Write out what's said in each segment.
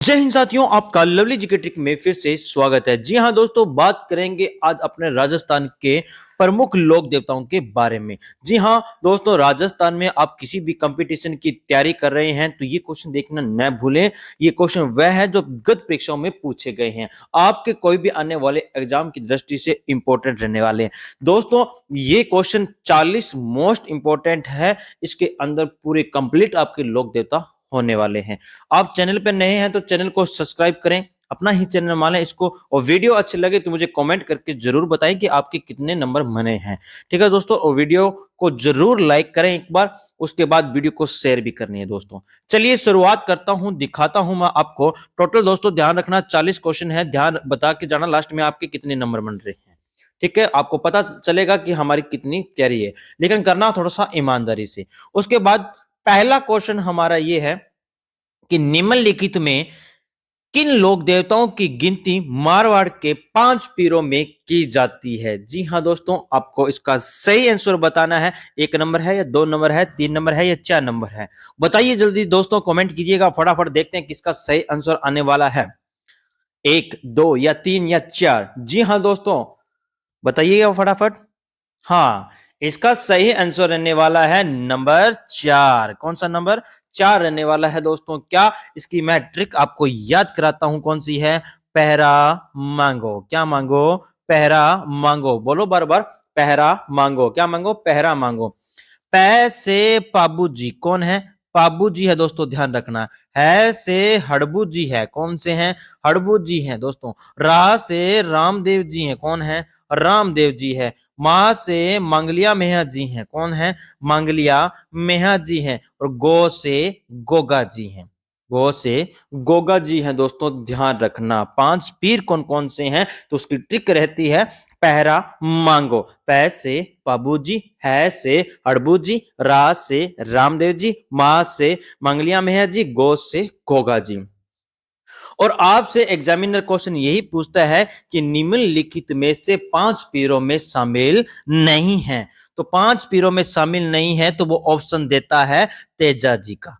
जय हिंद साथियों, आपका लवली जीके ट्रिक में फिर से स्वागत है। जी हाँ दोस्तों, बात करेंगे आज अपने राजस्थान के प्रमुख लोक देवताओं के बारे में। जी हाँ दोस्तों, राजस्थान में आप किसी भी कंपटीशन की तैयारी कर रहे हैं तो ये क्वेश्चन देखना न भूलें। ये क्वेश्चन वह है जो गत परीक्षाओं में पूछे गए हैं, आपके कोई भी आने वाले एग्जाम की दृष्टि से इंपॉर्टेंट रहने वाले हैं। दोस्तों, ये क्वेश्चन 40 मोस्ट इंपॉर्टेंट है। इसके अंदर पूरे कंप्लीट आपके लोक देवता होने वाले हैं। आप चैनल पर नए हैं तो चैनल को सब्सक्राइब करें, अपना ही चैनल माने इसको, और वीडियो अच्छे लगे तो मुझे कमेंट करके जरूर बताएं कि आपके कितने नंबर बने हैं। ठीक है दोस्तों, और वीडियो को जरूर लाइक करें एक बार, उसके बाद वीडियो को शेयर भी करनी है। दोस्तों चलिए शुरुआत करता हूं, दिखाता हूं मैं आपको। टोटल दोस्तों ध्यान रखना 40 क्वेश्चन है, ध्यान बता के जाना लास्ट में आपके कितने नंबर बन रहे हैं। ठीक है, आपको पता चलेगा कि हमारी कितनी तैयारी है, लेकिन करना थोड़ा सा ईमानदारी से। उसके बाद पहला क्वेश्चन हमारा ये है कि निम्नलिखित में किन लोक देवताओं की गिनती मारवाड़ के 5 पीरों में की जाती है। जी हाँ दोस्तों, आपको इसका सही आंसर बताना है। 1 नंबर है या 2 नंबर है, 3 नंबर है या 4 नंबर है, बताइए जल्दी दोस्तों, कमेंट कीजिएगा फटाफट। देखते हैं किसका सही आंसर आने वाला है, 1, 2 या 3 या 4। जी हाँ दोस्तों, बताइएगा फटाफट। हाँ, इसका सही आंसर रहने वाला है नंबर 4। कौन सा नंबर? 4 रहने वाला है दोस्तों। क्या इसकी मैं ट्रिक आपको याद कराता हूं, कौन सी है? पहरा मांगो। क्या मांगो? पहरा मांगो। बोलो बार बार, पहरा मांगो। क्या मांगो? पहरा मांगो। पै से पाबू जी कौन है? पाबू जी है दोस्तों, ध्यान रखना। है से हड़बू जी है, कौन से हैं? हड़बू जी हैं दोस्तों। रा से रामदेव जी हैं, कौन है? रामदेव जी है। मां से मंगलिया मेहा जी हैं, कौन है? मंगलिया मेहा जी हैं। और गो से गोगा जी हैं, गो से गोगा जी हैं दोस्तों, ध्यान रखना। 5 पीर कौन कौन से हैं तो उसकी ट्रिक रहती है पहरा मांगो। पै से बाबू जी, है से हड़बू जी, रा से रामदेव जी, मां से मंगलिया मेहर जी, गो से गोगा जी। और आपसे एग्जामिनर क्वेश्चन यही पूछता है कि निम्नलिखित में से 5 पीरों में शामिल नहीं है। तो 5 पीरों में शामिल नहीं है तो वो ऑप्शन देता है तेजा जी का।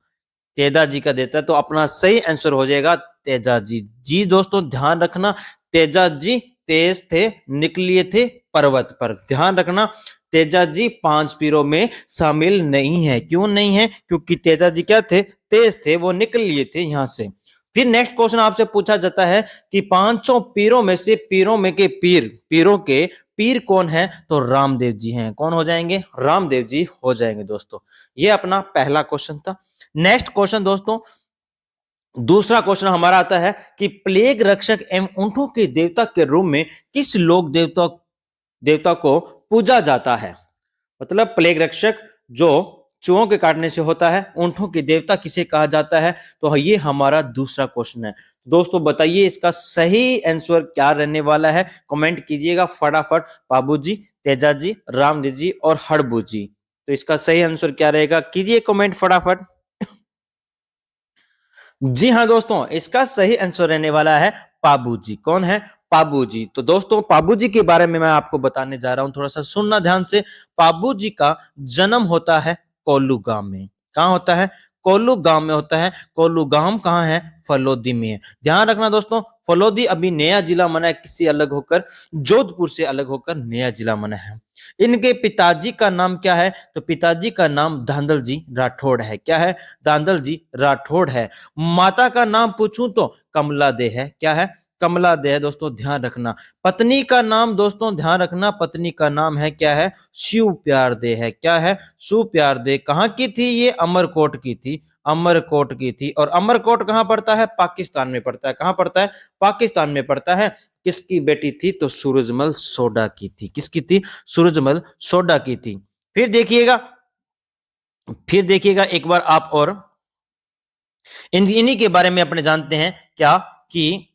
तेजा जी का देता है तो अपना सही आंसर हो जाएगा तेजा जी। जी दोस्तों, ध्यान रखना, तेजा जी तेज थे, निकलिए थे पर्वत पर। ध्यान रखना, तेजा जी 5 पीरों में शामिल नहीं है। क्यों नहीं है? क्योंकि तेजा जी क्या थे? तेज थे, वो निकल लिए थे यहां से। फिर नेक्स्ट क्वेश्चन आपसे पूछा जाता है कि पांचों पीरों में से पीरों में के पीरों के पीर कौन है? तो रामदेव जी हैं। कौन हो जाएंगे? रामदेव जी हो जाएंगे दोस्तों। ये अपना पहला क्वेश्चन था। नेक्स्ट क्वेश्चन दोस्तों, दूसरा क्वेश्चन हमारा आता है कि प्लेग रक्षक एवं ऊंटों के देवता के रूप में किस लोक देवता देवता को पूजा जाता है? मतलब प्लेग रक्षक जो चूहों के काटने से होता है, ऊंटों के देवता किसे कहा जाता है? तो ये हमारा दूसरा क्वेश्चन है। दोस्तों बताइए इसका सही आंसर क्या रहने वाला है, कमेंट कीजिएगा फटाफट। बाबू जी, तेजा जी, रामदेव जी और हड़बू जी। तो इसका सही आंसर क्या रहेगा, कीजिए कमेंट फटाफट। जी हाँ दोस्तों, इसका सही आंसर रहने वाला है पाबू जी। कौन है? पाबू जी। तो दोस्तों पाबू जी के बारे में मैं आपको बताने जा रहा हूं, थोड़ा सा सुनना ध्यान से। पाबू जी का जन्म होता है कोल्लू गांव में। कहां होता है? कोल्लू गांव में होता है। कोल्लू गांव कहां है? फलोदी में है। ध्यान रखना दोस्तों, फलोदी अभी नया जिला बना है, किसी अलग होकर, जोधपुर से अलग होकर नया जिला बना है। इनके पिताजी का नाम क्या है? तो पिताजी का नाम धांधल जी राठौड़ है। क्या है? धांधल जी राठौड़ है। माता का नाम पूछूं तो कमला दे है। क्या है? कमला दे है दोस्तों, ध्यान रखना। पत्नी का नाम दोस्तों ध्यान रखना, पत्नी का नाम है क्या है? शिव प्यार दे है। क्या है? शिव प्यार दे। कहां की थी ये? अमरकोट की थी। अमरकोट की थी। और अमरकोट कहां पड़ता है? पाकिस्तान में पड़ता है। कहां पड़ता है? पाकिस्तान में पड़ता है। किसकी बेटी थी? तो सूरजमल सोडा की थी। किसकी थी? सूरजमल सोडा की थी। फिर देखिएगा, फिर देखिएगा एक बार आप, और इन्हीं के बारे में अपने जानते हैं क्या, कि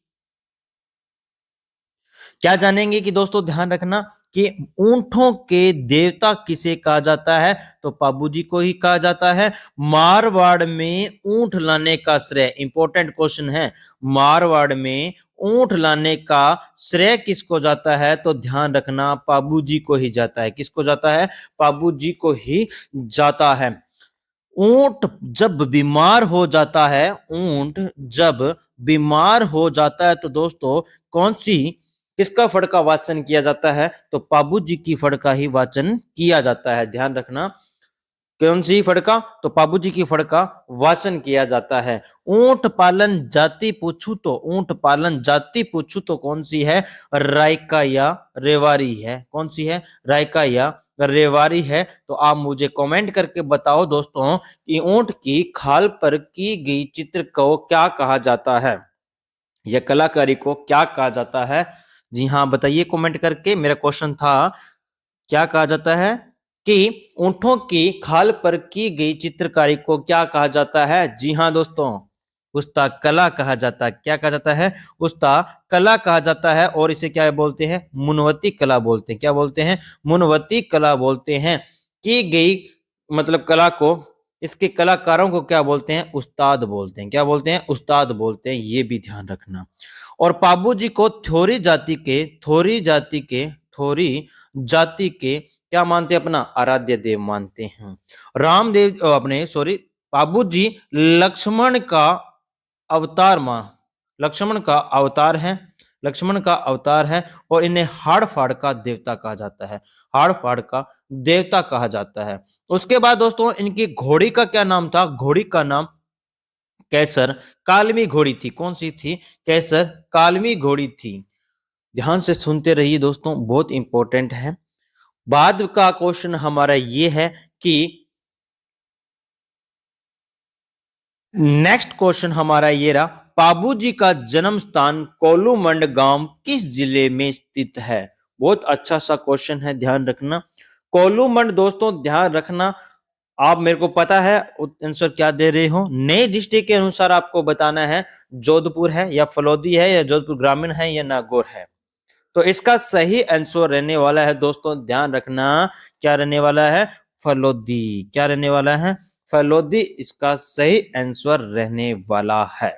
क्या जानेंगे कि दोस्तों ध्यान रखना कि ऊंटों के देवता किसे कहा जाता है? तो पाबू जी को ही कहा जाता है। मारवाड़ में ऊंट लाने का श्रेय, इंपॉर्टेंट क्वेश्चन है, मारवाड़ में ऊंट लाने का श्रेय किसको जाता है? तो ध्यान रखना पाबू जी को ही जाता है। किसको जाता है? पाबू जी को ही जाता है। ऊंट जब बीमार हो जाता है, ऊंट जब बीमार हो जाता है तो दोस्तों कौन सी किसका फड़ का वाचन किया जाता है? तो पाबू जी की फड़ का ही वाचन किया जाता है। ध्यान रखना, कौन सी फड़ का? तो पाबू जी की फड़ का वाचन किया जाता है। ऊंट पालन जाति पूछू तो, ऊंट पालन जाति पूछू तो कौन सी है? रायका या रेवारी है। कौन सी है? रायका या रेवारी है। तो आप मुझे कमेंट करके बताओ दोस्तों कि ऊंट की खाल पर की गई चित्र को क्या कहा जाता है, यह कलाकारी को क्या कहा जाता है? जी हाँ, बताइए कमेंट करके। मेरा क्वेश्चन था क्या कहा जाता है कि ऊंटों की खाल पर की गई चित्रकारी को क्या कहा जाता है? जी हाँ दोस्तों, उस्ता कला कहा जाता है। क्या कहा जाता है? उस्ता कला कहा जाता है। और इसे क्या बोलते हैं? मुनवती कला बोलते हैं। क्या बोलते हैं? मुनवती कला बोलते हैं। की गई मतलब कला को, इसके कलाकारों को क्या बोलते हैं? उस्ताद बोलते हैं। क्या बोलते हैं? उस्ताद बोलते हैं। ये भी ध्यान रखना। और पाबू जी को थोरी जाति के, थोरी जाति के, थोरी जाति के क्या मानते हैं? अपना आराध्य देव मानते हैं। रामदेव अपने सॉरी बाबू जी लक्ष्मण का अवतार मां, लक्ष्मण का अवतार है, लक्ष्मण का अवतार है। और इन्हें हाड़ फाड़ का देवता कहा जाता है, हाड़ फाड़ का देवता कहा जाता है। उसके बाद दोस्तों इनकी घोड़ी का क्या नाम था? घोड़ी का नाम कैसर कालमी घोड़ी थी। कौन सी थी? कैसर कालमी घोड़ी थी। ध्यान से सुनते रहिए दोस्तों, बहुत इंपॉर्टेंट है। बाद का क्वेश्चन हमारा ये है कि नेक्स्ट क्वेश्चन हमारा ये रहा, पाबू जी का जन्म स्थान कोलूमंड गांव किस जिले में स्थित है? बहुत अच्छा सा क्वेश्चन है, ध्यान रखना। कोलूमंड दोस्तों ध्यान रखना, आप मेरे को पता है आंसर क्या दे रहे हो। नई डिस्ट्रिक्ट के अनुसार आपको बताना है जोधपुर है या फलोदी है या जोधपुर ग्रामीण है या नागौर है। तो इसका सही आंसर रहने वाला है दोस्तों, ध्यान रखना, क्या रहने वाला है? फलोदी। क्या रहने वाला है? फलोदी इसका सही आंसर रहने वाला है।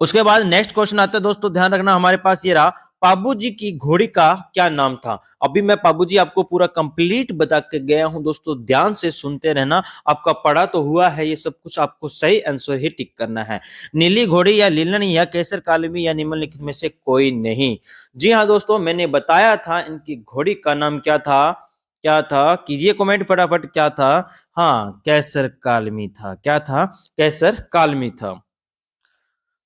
उसके बाद नेक्स्ट क्वेश्चन आता है दोस्तों, ध्यान रखना, हमारे पास ये रहा, पाबू जी की घोड़ी का क्या नाम था? अभी मैं पाबू जी आपको पूरा कंप्लीट बता के गया हूं दोस्तों, ध्यान से सुनते रहना। आपका पढ़ा तो हुआ है ये सब कुछ, आपको सही आंसर ही टिक करना है। नीली घोड़ी या लीलन या केसर कालमी या निम्नलिखित में से कोई नहीं। जी हाँ दोस्तों, मैंने बताया था इनकी घोड़ी का नाम क्या था। क्या था? कीजिए कमेंट फटाफट। क्या था? हाँ, कैसर कालमी था। क्या था? कैसर कालमी था।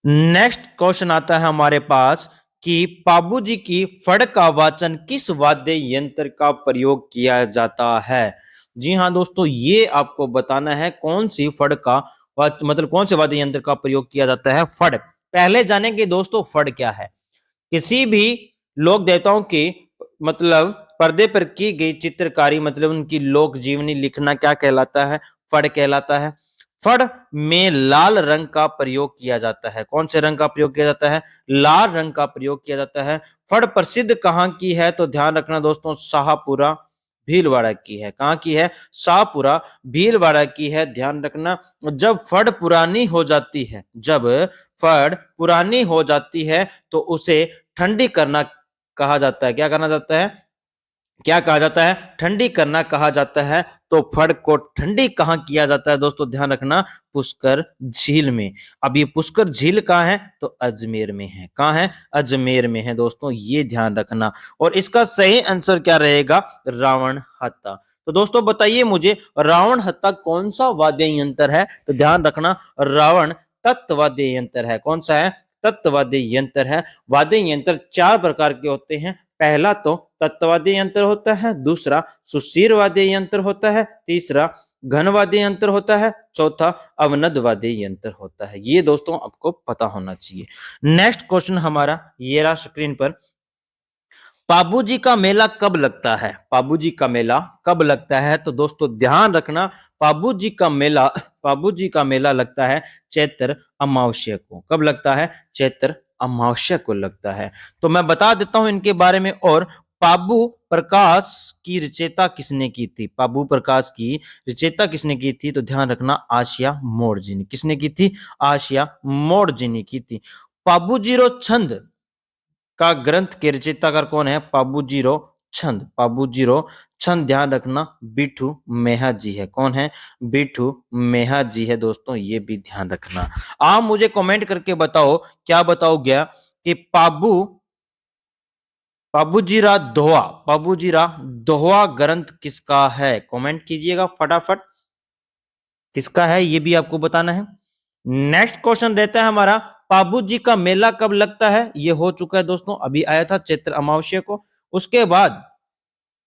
नेक्स्ट क्वेश्चन आता है हमारे पास कि पाबू जी की फड़ का वाचन किस वाद्य यंत्र का प्रयोग किया जाता है? जी हाँ दोस्तों, ये आपको बताना है कौन सी फड़ का मतलब कौन से वाद्य यंत्र का प्रयोग किया जाता है। फड़ पहले जानेंगे दोस्तों, फड़ क्या है? किसी भी लोक देवताओं के मतलब पर्दे पर की गई चित्रकारी मतलब उनकी लोक जीवनी लिखना क्या कहलाता है? फड़ कहलाता है। फड़ में लाल रंग का प्रयोग किया जाता है। कौन से रंग का प्रयोग किया जाता है? लाल रंग का प्रयोग किया जाता है। फड़ प्रसिद्ध कहाँ की है? तो ध्यान रखना दोस्तों, शाहपुरा भीलवाड़ा की है। कहाँ की है? शाहपुरा भीलवाड़ा की है। ध्यान रखना, जब फड़ पुरानी हो जाती है, जब फड़ पुरानी हो जाती है तो उसे ठंडी करना कहा जाता है। क्या करना जाता है? क्या कहा जाता है? ठंडी करना कहा जाता है। तो फड़ को ठंडी कहाँ किया जाता है दोस्तों? ध्यान रखना, पुष्कर झील में। अब ये पुष्कर झील कहाँ है? तो अजमेर में है। कहाँ है? अजमेर में है दोस्तों, ये ध्यान रखना। और इसका सही आंसर क्या रहेगा? रावण हत्ता। तो दोस्तों बताइए मुझे, रावण हत्ता कौन सा वाद्य यंत्र है? तो ध्यान रखना, रावण तत्व वाद्य यंत्र है। कौन सा है? तत्व वाद्य यंत्र है। वाद्य यंत्र चार प्रकार के होते हैं। पहला तो तत्ववाद्य यंत्र होता है, दूसरा सुशीर वाद्य यंत्र होता है, तीसरा घन वाद्य यंत्र होता है, चौथा अवनद वाद्य यंत्र होता है। ये दोस्तों आपको पता होना चाहिए। नेक्स्ट क्वेश्चन हमारा ये रहा स्क्रीन पर, पाबूजी का मेला कब लगता है? पाबूजी का मेला कब लगता है? तो दोस्तों ध्यान रखना, पाबूजी का मेला, पाबूजी का मेला लगता है चैत्र अमावस्या को। कब लगता है? चैत्र अमावस्या को लगता है। तो मैं बता देता हूं इनके बारे में। और पाबू प्रकाश की रचयिता किसने की थी? पाबू प्रकाश की रचयिता किसने की थी? तो ध्यान रखना, आशिया मोड़ जी ने। किसने की थी? आशिया मोड़ जी ने की थी। पाबूजीरो छंद का ग्रंथ के रचयिताकार कौन है? पाबूजीरो छंद, पाबूजी छंद ध्यान रखना बिट्ठू मेहा जी है। कौन है? बिट्ठू मेहा जी है दोस्तों, ये भी ध्यान रखना। आप मुझे कमेंट करके बताओ, क्या बताओ गया कि पाबूजीरा दोहा ग्रंथ किसका है? कमेंट कीजिएगा फटाफट, किसका है ये भी आपको बताना है। नेक्स्ट क्वेश्चन रहता है हमारा, पाबू जी का मेला कब लगता है? ये हो चुका है दोस्तों, अभी आया था चैत्र अमावस्या को। उसके बाद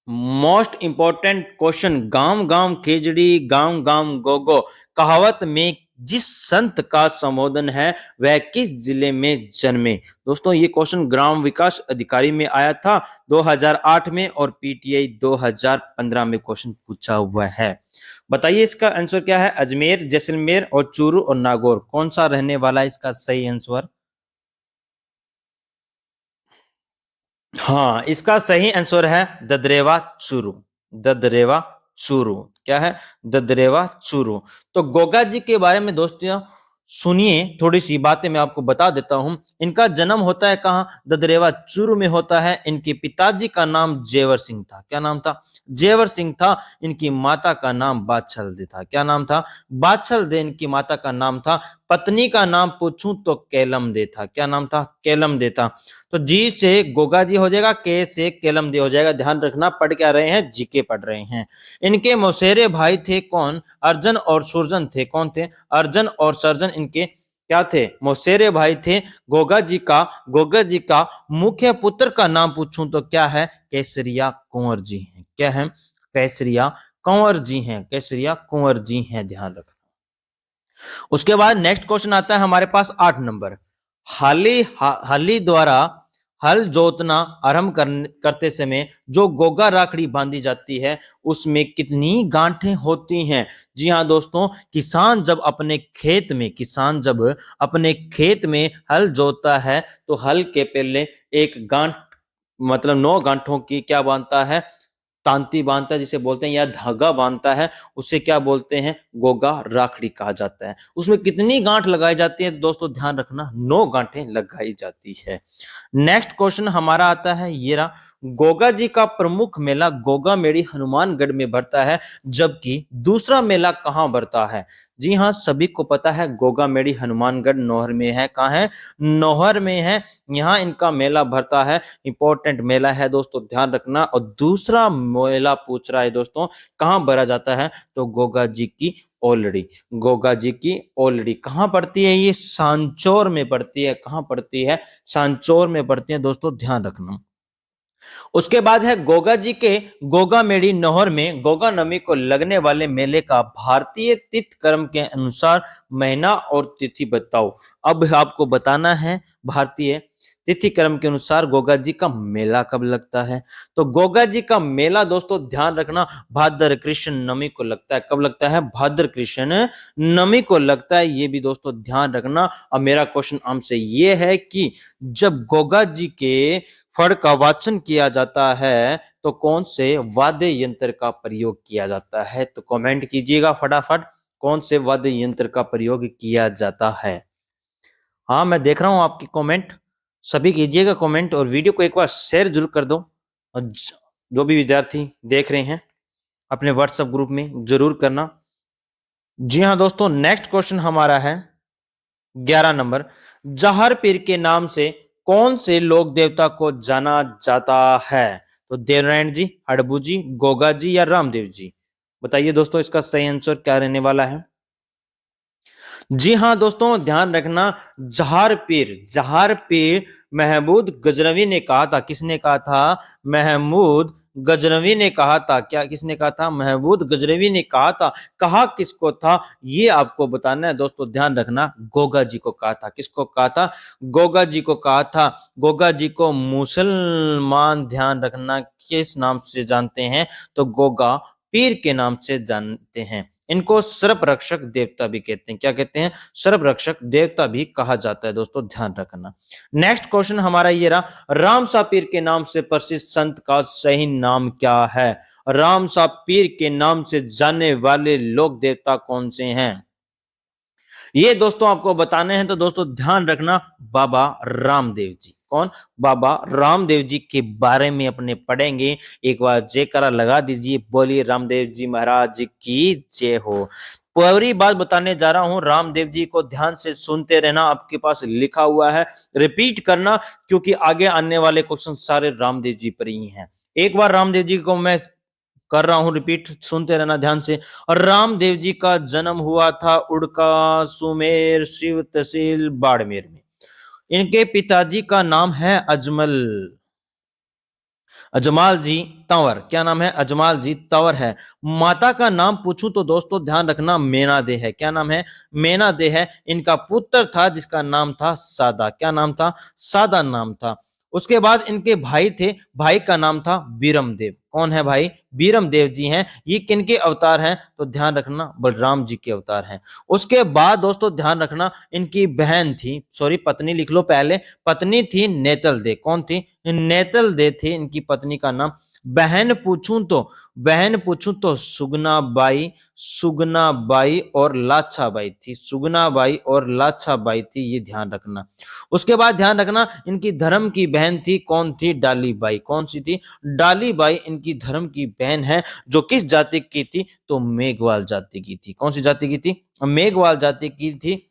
मोस्ट इंपॉर्टेंट क्वेश्चन, गांव गांव खेजड़ी गांव गांव गोगो कहावत में जिस संत का संबोधन है वह किस जिले में जन्मे? दोस्तों ये क्वेश्चन ग्राम विकास अधिकारी में आया था 2008 में और पीटीआई 2015 में क्वेश्चन पूछा हुआ है। बताइए इसका आंसर क्या है? अजमेर, जैसलमेर और चूरू और नागौर, कौन सा रहने वाला है इसका सही आंसर? हाँ, इसका सही आंसर है ददरेवा चूरू। ददरेवा चूरू क्या है? ददरेवा चूरू। तो गोगा जी के बारे में दोस्तों सुनिए, थोड़ी सी बातें मैं आपको बता देता हूं। इनका जन्म होता है कहाँ? ददरेवा चूरू में होता है। इनके पिताजी का नाम जेवर सिंह था। क्या नाम था? जेवर सिंह था। इनकी माता का नाम बादशाह दे था। क्या नाम था? बादशाह दे इनकी माता का नाम था। पत्नी का नाम पूछूं तो केलम दे था। क्या नाम था? केलम दे था। तो जी से गोगा जी हो जाएगा, के से केलम दे हो जाएगा। ध्यान रखना, पढ़ क्या रहे हैं? जीके पढ़ रहे हैं। इनके मौसेरे भाई थे कौन? अर्जन और सुरजन थे। कौन थे? अर्जन और सर्जन इनके क्या थे? मौसेरे भाई थे। गोगा जी का मुख्य पुत्र का नाम पूछूं तो क्या है? केसरिया कुंवर जी हैं। क्या है? केसरिया कुंवर जी हैं। केसरिया कुंवर जी हैं, ध्यान रखना। उसके बाद नेक्स्ट क्वेश्चन आता है हमारे पास 8 नंबर। हाली द्वारा हल जोतना आरंभ करते समय जो गोगा राखड़ी बांधी जाती है उसमें कितनी गांठें होती हैं? जी हाँ दोस्तों, किसान जब अपने खेत में हल जोतता है तो हल के पहले एक गांठ, मतलब 9 गांठों की क्या बांधता है? तांती बांधता है जिसे बोलते हैं, या धागा बांधता है, उसे क्या बोलते हैं? गोगा राखड़ी कहा जाता है। उसमें कितनी गांठ लगाई जाती है दोस्तों? ध्यान रखना, 9 गांठें लगाई जाती है। नेक्स्ट क्वेश्चन हमारा आता है ये रहा, गोगा जी का प्रमुख मेला गोगा मेड़ी हनुमानगढ़ में भरता है, जबकि दूसरा मेला कहाँ भरता है? जी हाँ, सभी को पता है गोगा मेड़ी हनुमानगढ़ नौहर में है। कहाँ है? नौहर में है। यहाँ इनका मेला भरता है। इंपॉर्टेंट मेला है दोस्तों, ध्यान रखना। और दूसरा मेला पूछ रहा है दोस्तों, कहाँ भरा जाता है? तो गोगा जी की ओलड़ी। गोगा जी की ओलड़ी कहाँ पड़ती है? ये सांचौर में पड़ती है। कहाँ पड़ती है? सांचौर में पड़ती है दोस्तों, ध्यान रखना। उसके बाद है गोगा जी के गोगा मेड़ी नौहर में गोगा नमी को लगने वाले मेले का भारतीय तिथि क्रम के अनुसार महीना और तिथि बताओ। अब आपको बताना है भारतीय तिथि क्रम के अनुसार गोगा जी का मेला कब लगता है। तो गोगा जी का मेला दोस्तों ध्यान रखना भाद्र कृष्ण नमी को लगता है। कब लगता है? भाद्र कृष्ण नमी को लगता है, ये भी दोस्तों ध्यान रखना। अब मेरा क्वेश्चन आपसे ये है कि जब गोगा जी के फड़ का वाचन किया जाता है तो कौन से वाद्य यंत्र का प्रयोग किया जाता है? तो कमेंट कीजिएगा फटाफट, कौन से वाद्य यंत्र का प्रयोग किया जाता है? हाँ, मैं देख रहा हूं आपकी कमेंट, सभी कीजिएगा कमेंट और वीडियो को एक बार शेयर जरूर कर दो। और जो भी विद्यार्थी देख रहे हैं अपने व्हाट्सएप ग्रुप में जरूर करना। जी हाँ दोस्तों, नेक्स्ट क्वेश्चन हमारा है 11 नंबर। जहर पीर के नाम से कौन से लोक देवता को जाना जाता है? तो देवनारायण जी, हड़बू जी, गोगा जी या रामदेव जी? बताइए दोस्तों इसका सही आंसर क्या रहने वाला है? जी हाँ दोस्तों, ध्यान रखना, जहार पीर महमूद गजनवी ने कहा था। किसने कहा था? महमूद गजनवी ने कहा था। क्या किसने कहा था? महमूद गजनवी ने कहा था। कहा किसको था ये आपको बताना है दोस्तों, ध्यान रखना। गोगा जी को कहा था। किसको कहा था? गोगा जी को कहा था। गोगा जी को मुसलमान, ध्यान रखना, किस नाम से जानते हैं? तो गोगा पीर के नाम से जानते हैं। इनको सर्प रक्षक देवता भी कहते हैं। क्या कहते हैं? सर्प रक्षक देवता भी कहा जाता है दोस्तों, ध्यान रखना। नेक्स्ट क्वेश्चन हमारा ये रहा, राम सा पीर के नाम से प्रसिद्ध संत का सही नाम क्या है? राम सा पीर के नाम से जाने वाले लोक देवता कौन से हैं? ये दोस्तों आपको बताने हैं, तो दोस्तों ध्यान रखना, बाबा रामदेव जी। कौन? बाबा रामदेव जी के बारे में अपने पढ़ेंगे। एक बार जयकारा लगा दीजिए, बोलिए रामदेव जी महाराज की जय हो। पूरी बात बताने जा रहा हूं, रामदेव जी को ध्यान से सुनते रहना, आपके पास लिखा हुआ है, रिपीट करना, क्योंकि आगे आने वाले क्वेश्चन सारे रामदेव जी पर ही हैं। एक बार रामदेव जी को मैं कर रहा हूं रिपीट, सुनते रहना ध्यान से। और रामदेव जी का जन्म हुआ था उड़का, सुमेर, शिव तहसील, बाड़मेर में। इनके पिताजी का नाम है अजमल, अजमाल जी तंवर। क्या नाम है? अजमाल जी तंवर है। माता का नाम पूछूं तो दोस्तों ध्यान रखना, मेना दे है। क्या नाम है? मेना दे है। इनका पुत्र था जिसका नाम था सादा। क्या नाम था? सादा नाम था। उसके बाद इनके भाई थे, भाई का नाम था बीरम देव। कौन है भाई? बीरम देव जी हैं। ये किनके अवतार हैं? तो ध्यान रखना, बलराम जी के अवतार हैं। उसके बाद दोस्तों ध्यान रखना, इनकी बहन थी, सॉरी पत्नी लिख लो पहले, पत्नी थी नेतल दे। कौन थी? नेतल दे थे इनकी पत्नी का नाम। बहन पूछूं तो सुगना बाई, सुगना बाई और लाछा बाई थी। सुगना बाई और लाछा बाई थी, ये ध्यान रखना। उसके बाद ध्यान रखना, इनकी धर्म की बहन थी। कौन थी? डाली बाई। कौन सी थी? डाली बाई इनकी धर्म की बहन है, जो किस जाति की थी? तो मेघवाल जाति की थी। कौन सी जाति की थी? मेघवाल जाति की थी।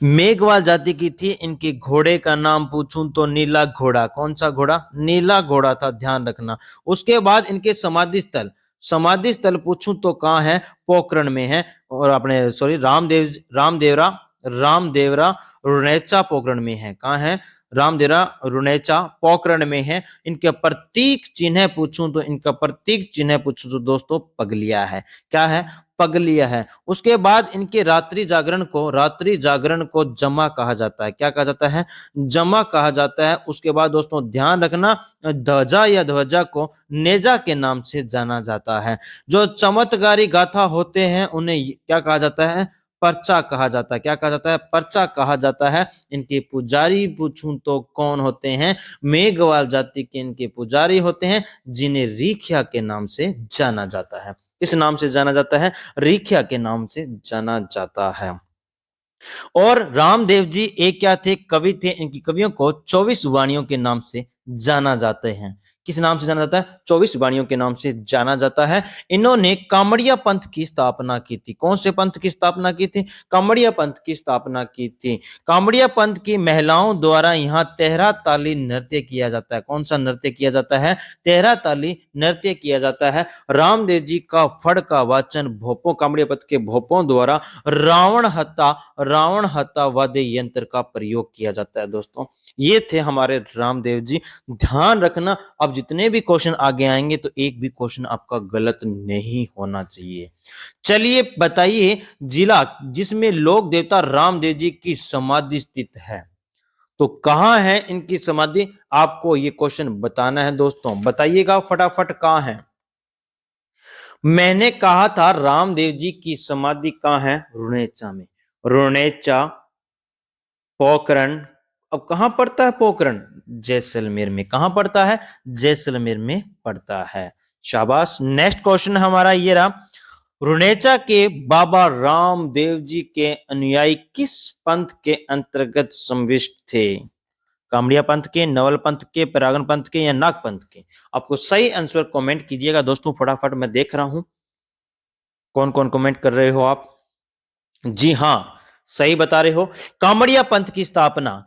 मेघवाल जाति की थी। इनके घोड़े का नाम पूछूं तो नीला घोड़ा। कौन सा घोड़ा? नीला घोड़ा था, ध्यान रखना। उसके बाद इनके समाधि स्थल, समाधि स्थल पूछूं तो कहाँ है? पोखरण में है। और अपने सॉरी रामदेवरा, रामदेवरा रुनेचा पोखरण में है। कहाँ है? रामदेवरा रुनेचा पोखरण में है। इनके प्रतीक चिन्ह पूछूं तो, इनका प्रतीक चिन्ह पूछूं तो दोस्तों पगलिया है। क्या है? पगलिया है। उसके बाद इनके रात्रि जागरण को जमा कहा जाता है। क्या कहा जाता है? जमा कहा जाता है। उसके बाद दोस्तों ध्यान रखना, ध्वजा या ध्वजा को नेजा के नाम से जाना जाता है। जो चमत्कारी गाथा होते हैं उन्हें क्या कहा जाता है? पर्चा कहा जाता है। क्या कहा जाता है? पर्चा कहा जाता है। इनके पुजारी पूछूं तो कौन होते हैं? मेघवाल जाति के इनके पुजारी होते हैं, जिन्हें रीखिया के नाम से जाना जाता है। किस नाम से जाना जाता है? रीखिया के नाम से जाना जाता है। और रामदेव जी एक क्या थे? कवि थे। इनकी कवियों को 24 वाणियों के नाम से जाना जाते हैं। किस नाम से जाना जाता है? 24 वाणियों के नाम से जाना जाता है। इन्होंने कामड़िया पंथ की स्थापना की थी। कौन से पंथ की स्थापना की थी? कामड़िया पंथ की स्थापना की थी। कामड़िया पंथ की महिलाओं द्वारा यहाँ तेहरा ताली नृत्य किया जाता है। कौन सा नृत्य किया जाता है? तेहरा ताली नृत्य किया जाता है। रामदेव जी का फड़ का वाचन भोपों, कामड़िया पंथ के भोपों द्वारा रावण हत्ता वाद्य यंत्र का प्रयोग किया जाता है। दोस्तों ये थे हमारे रामदेव जी। ध्यान रखना, अब जितने भी क्वेश्चन आगे आएंगे तो एक भी क्वेश्चन आपका गलत नहीं होना चाहिए। चलिए बताइए, जिला जिसमें लोक देवता रामदेव जी की समाधि स्थित है, तो कहां है इनकी समाधि? आपको ये क्वेश्चन बताना है दोस्तों, बताइएगा फटाफट कहां है। मैंने कहा था रामदेव जी की समाधि कहां है? रुणेचा में। रुणेचा, पोखरण। अब कहां पड़ता है पोखरण? जैसलमेर में। कहां पड़ता है? जैसलमेर में पड़ता है। शाबाश। नेक्स्ट क्वेश्चन हमारा ये रहा, रुणेचा के बाबा रामदेव जी के अनुयायी किस पंथ के अंतर्गत संविष्ट थे? कामड़िया पंथ के, नवल पंथ के, परागन पंथ के या नाग पंथ के? आपको सही आंसर कमेंट कीजिएगा दोस्तों फटाफट, मैं देख रहा हूं कौन कौन कमेंट कर रहे हो आप। जी हां, सही बता रहे हो। कामड़िया पंथ की स्थापना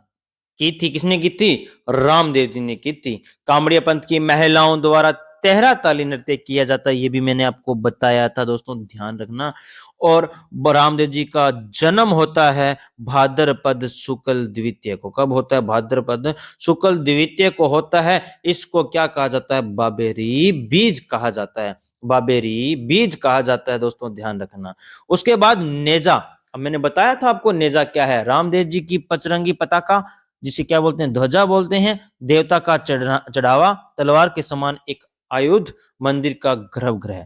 की थी, किसने की थी? रामदेव जी ने की थी। कामड़िया पंथ की महिलाओं द्वारा तेहरा ताली नृत्य किया जाता है, ये भी मैंने आपको बताया था दोस्तों, ध्यान रखना। और रामदेव जी का जन्म होता है भाद्रपद शुक्ल द्वितीय को। कब होता है? भाद्रपद शुक्ल द्वितीय को होता है। इसको क्या कहा जाता है? बाबेरी बीज कहा जाता है। बाबेरी बीज कहा जाता है दोस्तों, ध्यान रखना। उसके बाद नेजा, अब मैंने बताया था आपको नेजा क्या है। रामदेव जी की पचरंगी पताका, जिसे क्या बोलते हैं? ध्वजा बोलते हैं। देवता का चढ़ावा, तलवार के समान एक आयुध, मंदिर का गर्भगृह।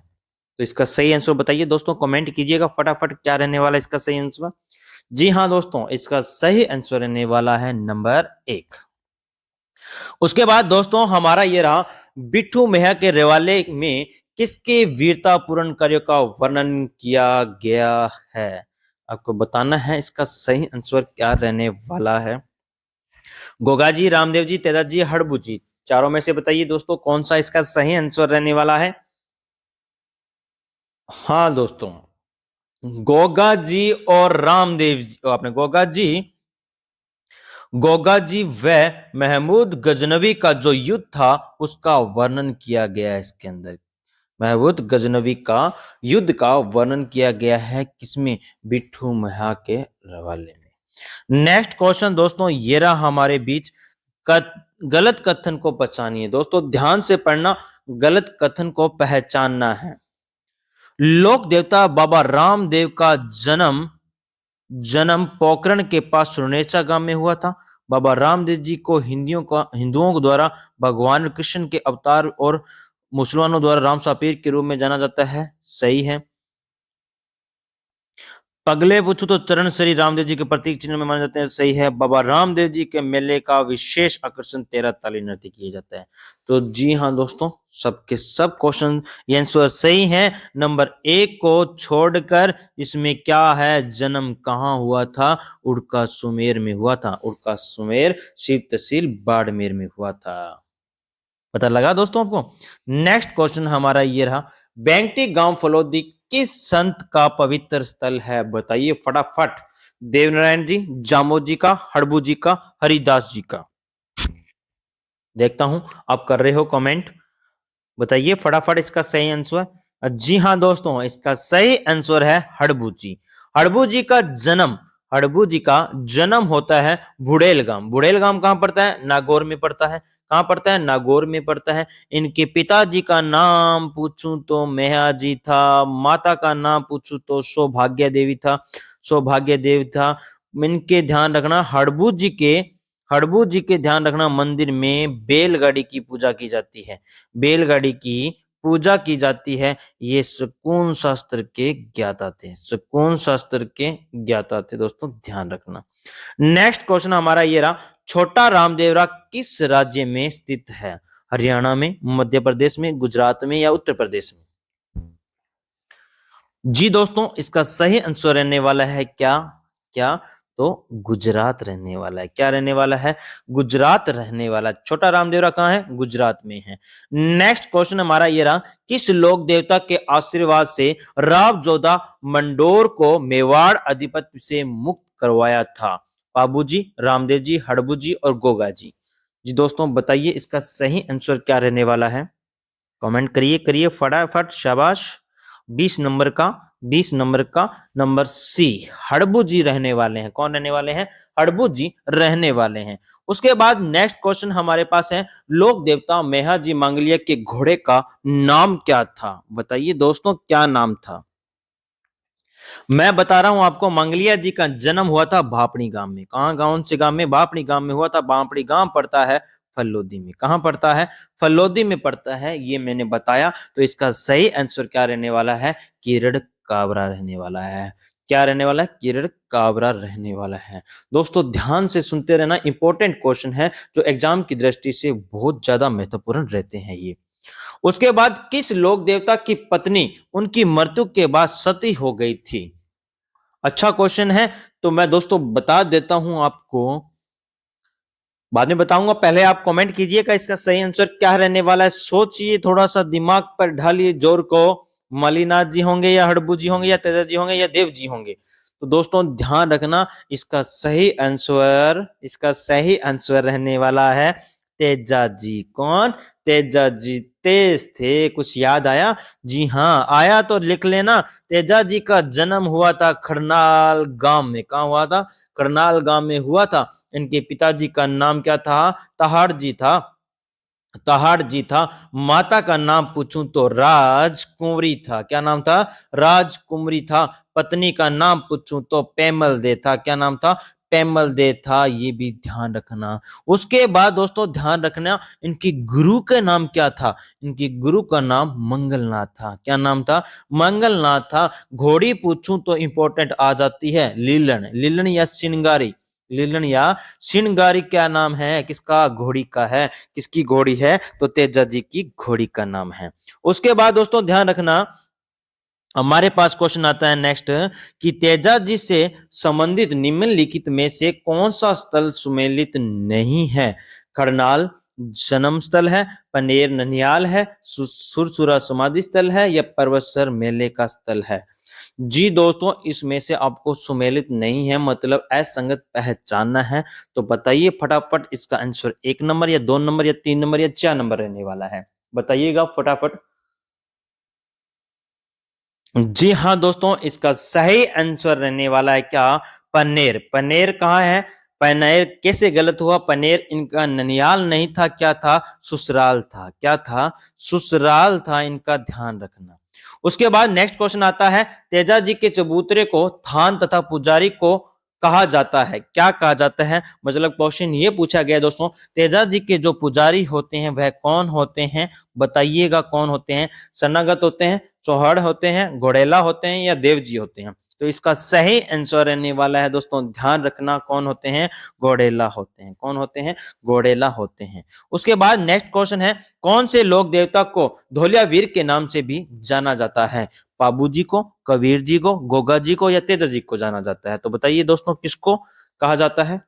तो इसका सही आंसर बताइए दोस्तों, कमेंट कीजिएगा फटाफट, क्या रहने वाला इसका सही आंसर। जी हाँ दोस्तों, इसका सही आंसर रहने वाला है नंबर 1। उसके बाद दोस्तों हमारा ये रहा, बिट्ठू मैया के रेवाले में किसके वीरतापूर्ण कार्यों का वर्णन किया गया है? आपको बताना है इसका सही आंसर क्या रहने वाला है। गोगा जी, रामदेव जी, तेजा जी, हड़बू जी, चारों में से बताइए दोस्तों कौन सा इसका सही आंसर रहने वाला है। हाँ दोस्तों, गोगा जी और रामदेव जी, आपने गोगा जी व महमूद गजनवी का जो युद्ध था उसका वर्णन किया गया है इसके अंदर। महमूद गजनवी का युद्ध का वर्णन किया गया है किसमें, बिट्ठू महा के रवाले में। नेक्स्ट क्वेश्चन दोस्तों ये रहा हमारे बीच, गलत कथन को पहचानिए। दोस्तों ध्यान से पढ़ना, गलत कथन को पहचानना है। लोक देवता बाबा रामदेव का जन्म जन्म पोखरण के पास सुरनेचा गांव में हुआ था। बाबा रामदेव जी को हिंदुओं द्वारा भगवान कृष्ण के अवतार और मुसलमानों द्वारा राम सापीर के रूप में जाना जाता है, सही है। पगले पूछू तो चरण श्री रामदेव जी के प्रतीक चिन्ह में माने जाते हैं, सही है। बाबा रामदेव जी के मेले का विशेष आकर्षण 13 ताली नृत्य किया जाता है। तो जी हाँ दोस्तों, सबके सब क्वेश्चन आंसर सही हैं। नंबर 1 को छोड़कर इसमें क्या है, जन्म कहाँ हुआ था, उड़का सुमेर में हुआ था। उड़का सुमेर शिव तहसील बाड़मेर में हुआ था। पता लगा दोस्तों आपको। नेक्स्ट क्वेश्चन हमारा ये रहा, बेंगटी गांव फलोदी किस संत का पवित्र स्थल है, बताइए फटाफट। देवनारायण जी, जामो जी का, हड़बू जी का, हरिदास जी का। देखता हूं आप कर रहे हो कमेंट, बताइए फटाफट इसका सही आंसर। जी हाँ दोस्तों, इसका सही आंसर है हड़बू जी। हड़बू जी का जन्म हड़बू जी का जन्म होता है बुड़ेल गांव। बुड़ेल गांव कहां पड़ता है, नागौर में पड़ता है। कहां पड़ता है, नागौर में पड़ता है। इनके पिताजी का नाम पूछूं तो मेहा जी था। माता का नाम पूछूं तो सौभाग्य देवी था, सौभाग्य देव था। इनके ध्यान रखना, हड़बू जी के ध्यान रखना, मंदिर में बैलगाड़ी की पूजा की जाती है। बैलगाड़ी की पूजा की जाती है। ये शकुन शास्त्र के ज्ञाता थे, शकुन शास्त्र के ज्ञाता थे दोस्तों, ध्यान रखना। नेक्स्ट क्वेश्चन हमारा ये रहा, छोटा रामदेवरा किस राज्य में स्थित है, हरियाणा में, मध्य प्रदेश में, गुजरात में या उत्तर प्रदेश में। जी दोस्तों, इसका सही आंसर रहने वाला है क्या क्या, तो गुजरात रहने वाला है। क्या रहने वाला है, गुजरात रहने वाला। छोटा रामदेवरा कहाँ है, गुजरात में है। नेक्स्ट क्वेश्चन हमारा ये रहा, किस लोक देवता के आशीर्वाद से राव जोधा मंडोर को मेवाड़ अधिपति से मुक्त करवाया था, बाबूजी, रामदेव जी, हड़बू जी और गोगा जी। जी दोस्तों बताइए इसका सही आंसर क्या रहने वाला है, कमेंट करिए करिए फटाफट, शाबाश। 20 नंबर का नंबर सी, हड़बू जी रहने वाले हैं। कौन रहने वाले हैं, हड़बू जी रहने वाले हैं। उसके बाद नेक्स्ट क्वेश्चन हमारे पास है, लोक देवता मेहा जी मांगलिया के घोड़े का नाम क्या था, बताइए दोस्तों क्या नाम था। मैं बता रहा हूं आपको, मंगलिया जी का जन्म हुआ था भापड़ी गांव में। कहां, गांव से गांव में, भापड़ी गांव में हुआ था। भापड़ी गांव पड़ता है फल्लोदी में। कहां पड़ता है, फल्लोदी में पड़ता है, ये मैंने बताया। तो इसका सही आंसर क्या रहने वाला है, किरण काबरा रहने वाला है। क्या रहने वाला है, किरण काबरा रहने वाला है। दोस्तों ध्यान से सुनते रहना, इंपॉर्टेंट क्वेश्चन है जो एग्जाम की दृष्टि से बहुत ज्यादा महत्वपूर्ण रहते हैं ये। उसके बाद किस लोक देवता की पत्नी उनकी मृत्यु के बाद सती हो गई थी, अच्छा क्वेश्चन है। तो मैं दोस्तों बता देता हूं आपको, बाद में बताऊंगा, पहले आप कमेंट कीजिएगा इसका सही आंसर क्या रहने वाला है। सोचिए, थोड़ा सा दिमाग पर ढालिए जोर को। मलिनाथ जी होंगे या हड़बू जी होंगे या तेजा जी होंगे या देव जी होंगे। तो दोस्तों ध्यान रखना, इसका सही आंसर रहने वाला है तेजा जी। कौन, तेजा जी। तेज थे, कुछ याद आया, जी हाँ आया तो लिख लेना। तेजा जी का जन्म हुआ था खरनाल गांव में। कहां हुआ था, करनाल गांव में हुआ था। इनके पिताजी का नाम क्या था, तहाड़ जी था, तहाड़ जी था। माता का नाम पूछूं तो राजकुंवरी था। क्या नाम था, राजकुंवरी था। पत्नी का नाम पूछूं तो पेमल दे था। क्या नाम था, पेमल दे था, ये भी ध्यान रखना। उसके बाद दोस्तों ध्यान रखना, इनकी गुरु का नाम क्या था, इनकी गुरु का नाम मंगलनाथ था। क्या नाम था, मंगलनाथ था। घोड़ी पूछूं तो इंपॉर्टेंट आ जाती है लीलन, लीलन या श्रृंगारी, लीलन या श्रृंगारी क्या नाम है, किसका, घोड़ी का है। किसकी घोड़ी है, तो तेजा जी की घोड़ी का नाम है। उसके बाद दोस्तों ध्यान रखना, हमारे पास क्वेश्चन आता है नेक्स्ट कि तेजा जी से संबंधित निम्नलिखित में से कौन सा स्थल सुमेलित नहीं है? करनाल जन्म स्थल है, पनेर ननियाल है, सुरसुरा समाधि स्थल है या पर्वतसर मेले का स्थल है? जी दोस्तों, इसमें से आपको सुमेलित नहीं है मतलब असंगत पहचानना है। तो बताइए फटाफट इसका आंसर 1 नंबर या 2 नंबर या 3 नंबर या 4 नंबर रहने वाला है। बताइएगा फटाफट। जी हाँ दोस्तों, इसका सही आंसर रहने वाला है क्या? पनेर। पनेर कहाँ है? पनेर कैसे गलत हुआ? पनेर इनका ननियाल नहीं था, क्या था? ससुराल था। क्या था? ससुराल था, इनका ध्यान रखना। उसके बाद नेक्स्ट क्वेश्चन आता है, तेजा जी के चबूतरे को थान तथा पुजारी को कहा जाता है? क्या कहा जाता है? मतलब क्वेश्चन ये पूछा गया दोस्तों, तेजा जी के जो पुजारी होते हैं वह कौन होते हैं? बताइएगा कौन होते हैं? शरणागत होते हैं, चौहड़ होते हैं, घोड़ेला होते हैं या देव जी होते हैं? तो इसका सही आंसर रहने वाला है दोस्तों, ध्यान रखना, कौन होते हैं? घोड़ेला होते हैं। कौन होते हैं? घोड़ेला होते हैं। उसके बाद नेक्स्ट क्वेश्चन है, कौन से लोक देवता को धोलिया वीर के नाम से भी जाना जाता है? पाबू जी को, कबीर जी को, गोगा जी को या तेजा जी को जाना जाता है? तो बताइए दोस्तों किसको कहा जाता है?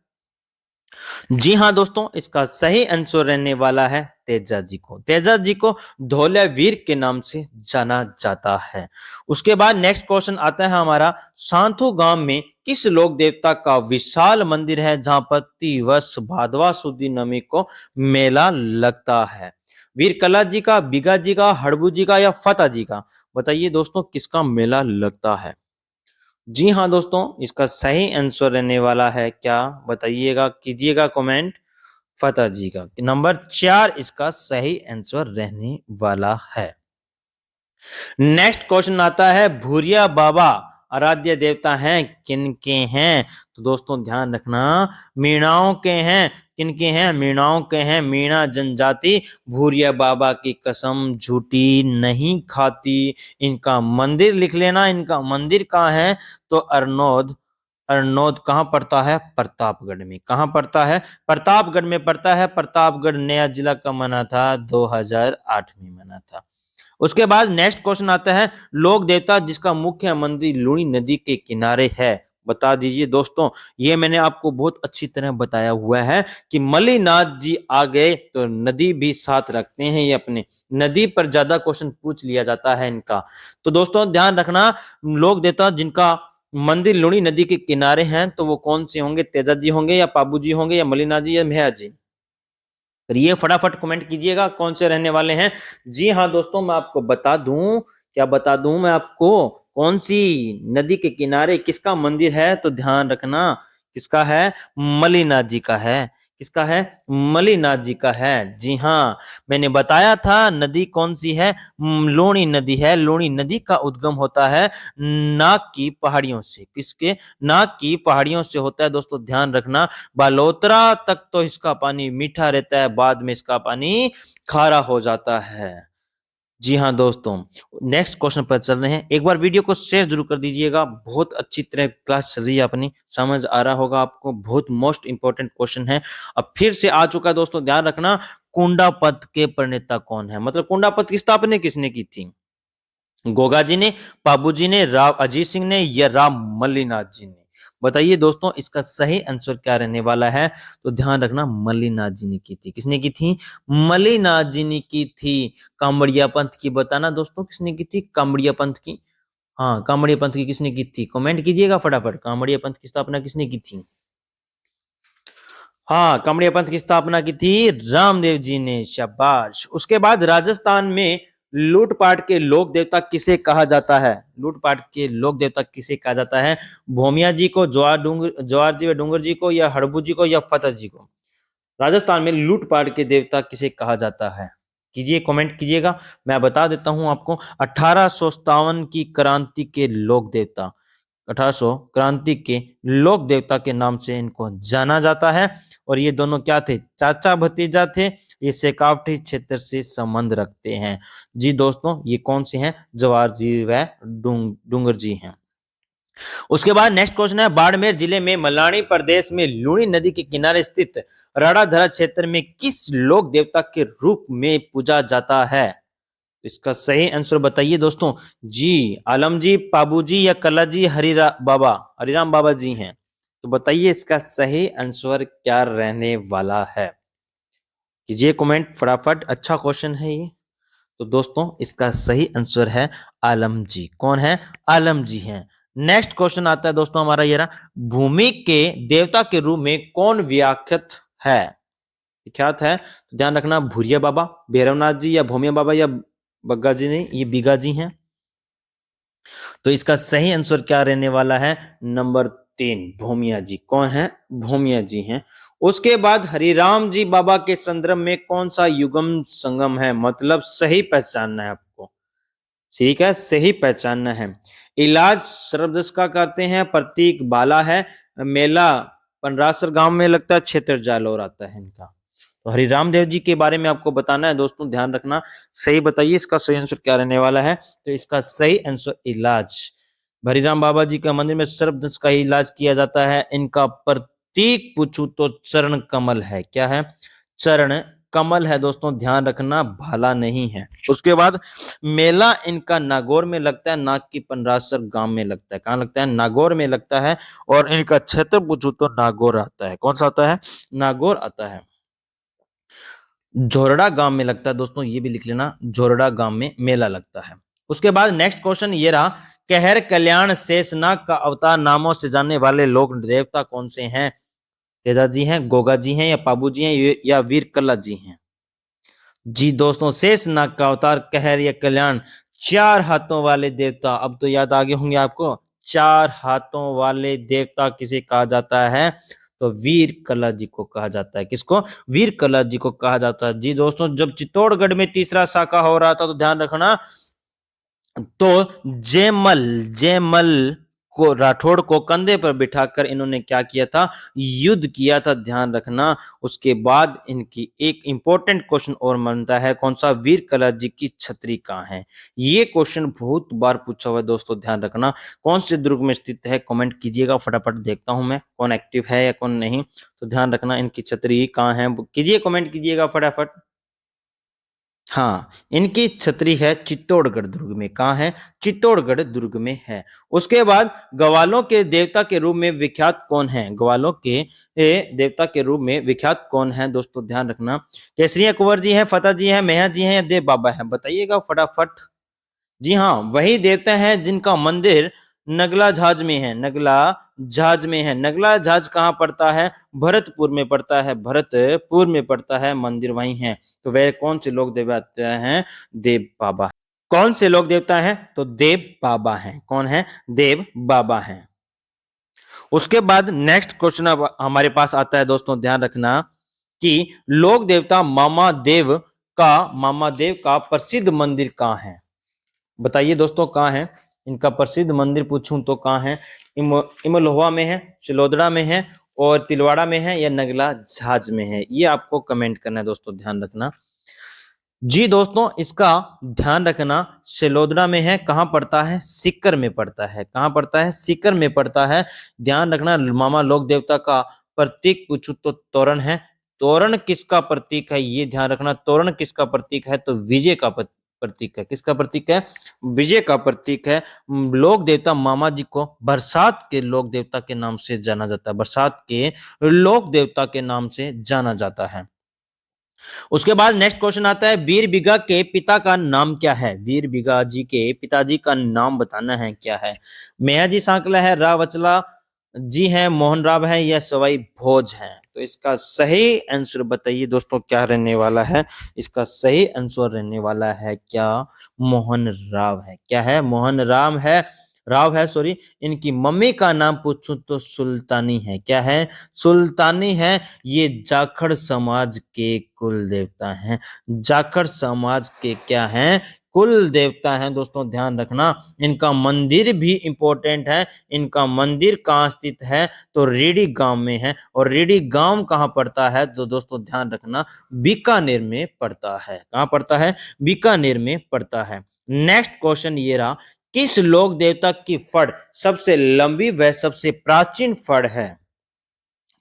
जी हाँ दोस्तों, इसका सही आंसर रहने वाला है तेजा जी को। तेजा जी को धौलिया वीर के नाम से जाना जाता है। उसके बाद नेक्स्ट क्वेश्चन आता है हमारा, सांथू गांव में किस लोक देवता का विशाल मंदिर है जहां पर प्रतिवर्ष भादवा सुदी नमी को मेला लगता है? वीर कला जी का, बिगा जी का, हड़बू जी का या फतेह जी का? बताइए दोस्तों किसका मेला लगता है? जी हाँ दोस्तों, इसका सही आंसर रहने वाला है क्या? बताइएगा, कीजिएगा कमेंट। फतेह जी का। नंबर 4 इसका सही आंसर रहने वाला है। नेक्स्ट क्वेश्चन आता है, भूरिया बाबा आराध्य देवता हैं किनके हैं? तो दोस्तों ध्यान रखना, मीणाओं के हैं। किनके हैं? मीणाओं के हैं। मीणा जनजाति भूरिया बाबा की कसम झूठी नहीं खाती। इनका मंदिर लिख लेना, इनका मंदिर कहाँ है? तो अरनोद। अरनोद कहाँ पड़ता है? प्रतापगढ़ में। कहाँ पड़ता है? प्रतापगढ़ में पड़ता है। प्रतापगढ़ नया जिला कब बना था? 2008 में बना था। उसके बाद नेक्स्ट क्वेश्चन आता है, लोक देवता जिसका मुख्य मंदिर लूनी नदी के किनारे है? बता दीजिए दोस्तों। ये मैंने आपको बहुत अच्छी तरह बताया हुआ है कि मल्लीनाथ जी आ गए तो नदी भी साथ रखते हैं। ये अपने नदी पर ज्यादा क्वेश्चन पूछ लिया जाता है इनका। तो दोस्तों ध्यान रखना, लोक देवता जिनका मंदिर लूनी नदी के किनारे हैं तो वो कौन से होंगे? तेजा जी होंगे या पाबू जी होंगे या मल्लीनाथ जी या मेहर जी? करिए फटाफट कमेंट कीजिएगा कौन से रहने वाले हैं। जी हाँ दोस्तों, मैं आपको बता दूं, क्या बता दूं मैं आपको, कौन सी नदी के किनारे किसका मंदिर है? तो ध्यान रखना, किसका है? मलिनाथ जी का है। किसका है? मलिनाथ जी का है। जी हाँ, मैंने बताया था नदी कौन सी है, लूणी नदी है। लूणी नदी का उद्गम होता है नाग की पहाड़ियों से। किसके? नाग की पहाड़ियों से होता है दोस्तों, ध्यान रखना। बालोतरा तक तो इसका पानी मीठा रहता है, बाद में इसका पानी खारा हो जाता है। जी हाँ दोस्तों, नेक्स्ट क्वेश्चन पर चल रहे हैं। एक बार वीडियो को शेयर जरूर कर दीजिएगा। बहुत अच्छी तरह क्लास चल रही है अपनी, समझ आ रहा होगा आपको। बहुत मोस्ट इंपॉर्टेंट क्वेश्चन है, अब फिर से आ चुका है दोस्तों। ध्यान रखना, कुंडापत के प्रणेता कौन है? मतलब कुंडापत की स्थापना किसने की थी? गोगा जी ने, पाबू जी ने, राव अजीत सिंह ने या राम मल्लीनाथ जी ने? बताइए दोस्तों इसका सही आंसर क्या रहने वाला है? तो ध्यान रखना, मल्लीनाथ जी ने की थी। किसने की थी? मल्लीनाथ जी ने की थी। कांवड़िया पंथ की बताना दोस्तों, किसने की थी? कांवड़िया पंथ की। हाँ, कांवड़िया पंथ की किसने की थी? कमेंट कीजिएगा फटाफट, कांवड़िया पंथ की स्थापना किसने की थी? हाँ, कामड़िया पंथ की स्थापना की थी रामदेव जी ने। शाबाश। उसके बाद राजस्थान में लूटपाट के लोक देवता किसे कहा जाता है? लूटपाट के लोक देवता किसे कहा जाता है? भोमिया जी को, जवार जी व डूंगर जी को या हड़बू जी को या फतेह जी को? राजस्थान में लूटपाट के देवता किसे कहा जाता है? कीजिए, कमेंट कीजिएगा। मैं बता देता हूं आपको, 1857 की क्रांति के लोक देवता, 1800 क्रांति के लोक देवता के नाम से इनको जाना जाता है। और ये दोनों क्या थे? चाचा भतीजा थे। ये शेकावटी क्षेत्र से संबंध रखते हैं। जी दोस्तों, ये कौन से हैं? जवार जी व डूंगर जी हैं। उसके बाद नेक्स्ट क्वेश्चन है, बाड़मेर जिले में मलानी प्रदेश में लूणी नदी के किनारे स्थित राड़ाधरा क्षेत्र में किस लोक देवता के रूप में पूजा जाता है? तो इसका सही आंसर बताइए दोस्तों। जी आलम जी, पाबू जी या कला जी, हरिराम बाबा जी हैं। तो बताइए इसका सही आंसर क्या रहने वाला है। कीजिए कमेंट फटाफट, अच्छा क्वेश्चन है ये। तो दोस्तों इसका सही आंसर है आलम जी। कौन है? आलम जी हैं। नेक्स्ट क्वेश्चन आता है दोस्तों हमारा ये रहा, भूमि के देवता के रूप में कौन व्याख्यात है? विख्यात है तो ध्यान रखना, भूरिया बाबा, भैरवनाथ जी या भूमिया बाबा या बग्गा जी, नहीं ये बीगा जी हैं। तो इसका सही आंसर क्या रहने वाला है? नंबर 3 भूमिया जी। कौन है? भूमिया जी हैं। उसके बाद हरिराम जी बाबा के संदर्भ में कौन सा युगम संगम है? मतलब सही पहचानना है आपको, ठीक है, सही पहचानना है। इलाज सर्वदस का करते हैं, प्रतीक बाला है, मेला पनरासर गांव में लगता है, क्षेत्र जालौर आता है इनका। तो हरिराम देव जी के बारे में आपको बताना है दोस्तों, ध्यान रखना, सही बताइए इसका सही आंसर क्या रहने वाला है। तो इसका सही आंसर इलाज, हरिराम बाबा जी का मंदिर में सर्वदस का ही इलाज किया जाता है। इनका प्रतीक पूछूं तो चरण कमल है। क्या है? चरण कमल है दोस्तों, ध्यान रखना, भाला नहीं है। उसके बाद मेला इनका नागौर में लगता है, नाग की पनरासर गांव में लगता है। कहाँ लगता है? नागौर में लगता है। और इनका क्षेत्र पूछूं तो नागौर आता है। कौन सा आता है? नागौर आता है। झोरडा गांव में लगता है दोस्तों, ये भी लिख लेना, झोरडा गांव में मेला लगता है। उसके बाद नेक्स्ट क्वेश्चन ये रहा, कहर कल्याण शेषनाग का अवतार नामों से जानने वाले लोक देवता कौन से हैं? तेजा जी हैं, गोगा जी हैं या पाबू जी हैं या वीर कल्ला जी हैं? जी दोस्तों, शेषनाग का अवतार कहर या कल्याण, 4 हाथों वाले देवता, अब तो याद आ गए होंगे आपको, 4 हाथों वाले देवता किसे कहा जाता है? तो वीर कला जी को कहा जाता है। किसको? वीर कला जी को कहा जाता है। जी दोस्तों, जब चित्तौड़गढ़ में तीसरा शाखा हो रहा था तो ध्यान रखना, तो जयमल जयमल को राठौड़ को कंधे पर बिठाकर इन्होंने क्या किया था? युद्ध किया था, ध्यान रखना। उसके बाद इनकी एक इंपॉर्टेंट क्वेश्चन और बनता है, कौन सा? वीर कला जी की छतरी कहाँ है? ये क्वेश्चन बहुत बार पूछा हुआ है दोस्तों, ध्यान रखना। कौन से दुर्ग में स्थित है? कमेंट कीजिएगा फटाफट, देखता हूं मैं कौन एक्टिव है या कौन नहीं। तो ध्यान रखना, इनकी छतरी कहाँ है कीजिए, कमेंट कीजिएगा फटाफट। हाँ, इनकी छतरी है चित्तौड़गढ़ दुर्ग में। कहाँ है? चित्तौड़गढ़ दुर्ग में है। उसके बाद ग्वालों के देवता के रूप में विख्यात कौन है? ग्वालों के देवता के रूप में विख्यात कौन है दोस्तों, ध्यान रखना। केसरिया कुंवर जी हैं, फतेह जी हैं, मेहर जी हैं या देव बाबा हैं? बताइएगा फटाफट। जी हाँ, वही देवता हैं जिनका मंदिर नगला झाज में है। नगला झाज में है। नगला झाज कहाँ पड़ता है? भरतपुर में पड़ता है। भरतपुर में पड़ता है, मंदिर वहीं है। तो वह कौन से लोग देवता हैं? देव बाबा। कौन से लोग देवता हैं? तो देव बाबा हैं। कौन है? देव बाबा हैं। उसके बाद नेक्स्ट क्वेश्चन अब हमारे पास आता है दोस्तों, ध्यान रखना, कि लोक देवता मामा देव का प्रसिद्ध मंदिर कहाँ है? बताइए दोस्तों, कहाँ है इनका प्रसिद्ध मंदिर? पूछूं तो कहाँ है? इमलोहा में है, सिलोदरा में है, और तिलवाड़ा में है, या नगला झाज में है? ये आपको कमेंट करना है दोस्तों, ध्यान रखना। जी दोस्तों, इसका ध्यान रखना, सिलोदरा में है। कहाँ पड़ता है? सीकर में पड़ता है। कहाँ पड़ता है? सीकर में पड़ता है। ध्यान रखना, मामा लोक देवता का प्रतीक पूछूं तो तोरण है। तोरण किसका प्रतीक है? ये ध्यान रखना, तोरण किसका प्रतीक है? तो विजय का प्रतीक है। किसका प्रतीक है? विजय का प्रतीक है। लोक देवता मामा जी को बरसात के लोक देवता के नाम से जाना जाता है। बरसात के लोक देवता के नाम से जाना जाता है। उसके बाद नेक्स्ट क्वेश्चन आता है, वीर बिगा के पिता का नाम क्या है? वीर बिगा जी के पिताजी का नाम बताना है, क्या है? मेहा जी सांकला है, रावचला जी हैं, मोहन राव है, या सवाई भोज है? तो इसका सही आंसर बताइए दोस्तों, क्या रहने वाला है? इसका सही आंसर रहने वाला है क्या? मोहन राव है। क्या है? मोहन राम है, राव है सॉरी। इनकी मम्मी का नाम पूछूं तो सुल्तानी है। क्या है? सुल्तानी है। ये जाखड़ समाज के कुल देवता हैं। जाखड़ समाज के क्या हैं? कुल देवता हैं दोस्तों, ध्यान रखना। इनका मंदिर भी इंपॉर्टेंट है। इनका मंदिर कहाँ स्थित है? तो रेडी गांव में है। और रेडी गांव कहाँ पड़ता है? तो दोस्तों ध्यान रखना, बीकानेर में पड़ता है। कहाँ पड़ता है? बीकानेर में पड़ता है। नेक्स्ट क्वेश्चन ये रहा, किस लोक देवता की फड़ सबसे लंबी व सबसे प्राचीन फड़ है?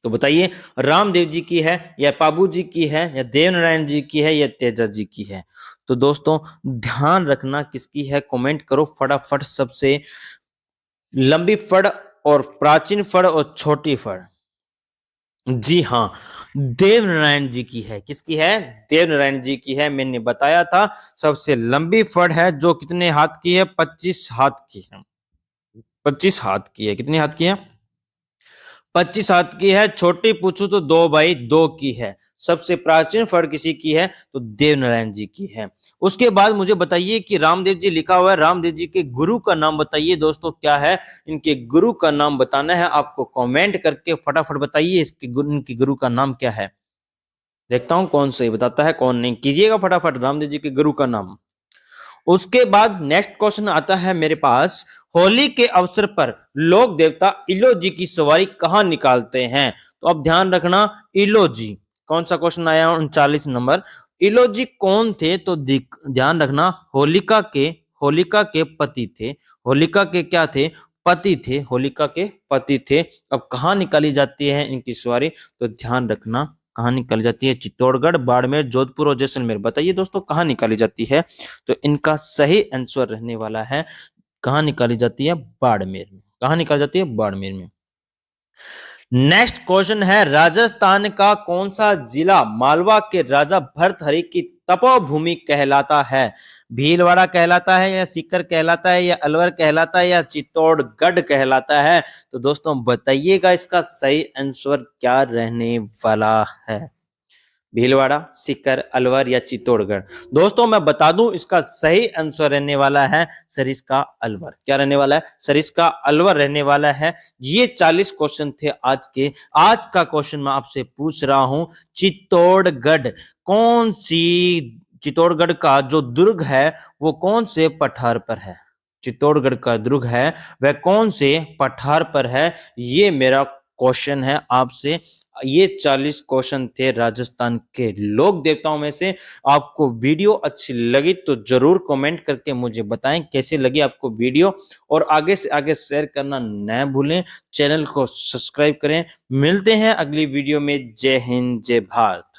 तो बताइए, रामदेव जी की है, या पाबू जी की है, या देवनारायण जी की है, या तेजा जी की है? तो दोस्तों ध्यान रखना किसकी है, कमेंट करो फटाफट। सबसे लंबी फड़ और प्राचीन फड़ और छोटी फड़, जी हाँ, देवनारायण जी की है। किसकी है? देवनारायण जी की है। मैंने बताया था सबसे लंबी फड़ है जो कितने हाथ की है? 25 हाथ की है। 25 हाथ की है। कितने हाथ की है? 25 हाथ की है। छोटी पूछू तो 2x2 की है। सबसे प्राचीन फड़ किसी की है? तो देवनारायण जी की है। उसके बाद मुझे बताइए कि रामदेव जी लिखा हुआ है, रामदेव जी के गुरु का नाम बताइए। दोस्तों क्या है? इनके गुरु का नाम बताना है आपको, कमेंट करके फटाफट बताइए इनके गुरु का नाम क्या है। देखता हूं कौन सही बताता है कौन नहीं। कीजिएगा फटाफट रामदेव जी के गुरु का नाम। उसके बाद नेक्स्ट क्वेश्चन आता है मेरे पास, होली के अवसर पर लोक देवता इलो जी की सवारी कहां निकालते हैं? तो अब ध्यान रखना, इलो जी कौन सा क्वेश्चन आया? 39 नंबर। इलो जी कौन थे? तो ध्यान रखना, होलिका के पति थे। होलिका के क्या थे? पति थे। होलिका के पति थे। अब कहां निकाली जाती है इनकी सवारी? तो ध्यान रखना, कहां निकाली जाती है? चित्तौड़गढ़, बाड़मेर, जोधपुर और जैसलमेर। बताइए दोस्तों कहां निकाली जाती है? तो इनका सही आंसर रहने वाला है, कहां निकाली जाती है? बाड़मेर में। कहां निकाली जाती है? बाड़मेर में। नेक्स्ट क्वेश्चन है, राजस्थान का कौन सा जिला मालवा के राजा भर्तहरि की तपोभूमि कहलाता है? भीलवाड़ा कहलाता है, या सीकर कहलाता है, या अलवर कहलाता है, या चित्तौड़गढ़ कहलाता है? तो दोस्तों बताइएगा इसका सही आंसर क्या रहने वाला है। भीलवाड़ा, सीकर, अलवर या चित्तौड़गढ़? दोस्तों मैं बता दूं इसका सही आंसर रहने वाला है सरिस्का अलवर। क्या रहने वाला है? सरिस्का अलवर रहने वाला है। ये 40 क्वेश्चन थे आज के। आज का क्वेश्चन मैं आपसे पूछ रहा हूं, चित्तौड़गढ़ कौन सी, चित्तौड़गढ़ का जो दुर्ग है वो कौन से पठार पर है? चित्तौड़गढ़ का दुर्ग है वह कौन से पठार पर है? ये मेरा क्वेश्चन है आपसे। ये 40 क्वेश्चन थे राजस्थान के लोक देवताओं में से। आपको वीडियो अच्छी लगी तो जरूर कमेंट करके मुझे बताएं कैसे लगी आपको वीडियो, और आगे से आगे शेयर करना न भूलें। चैनल को सब्सक्राइब करें। मिलते हैं अगली वीडियो में। जय हिंद, जय भारत।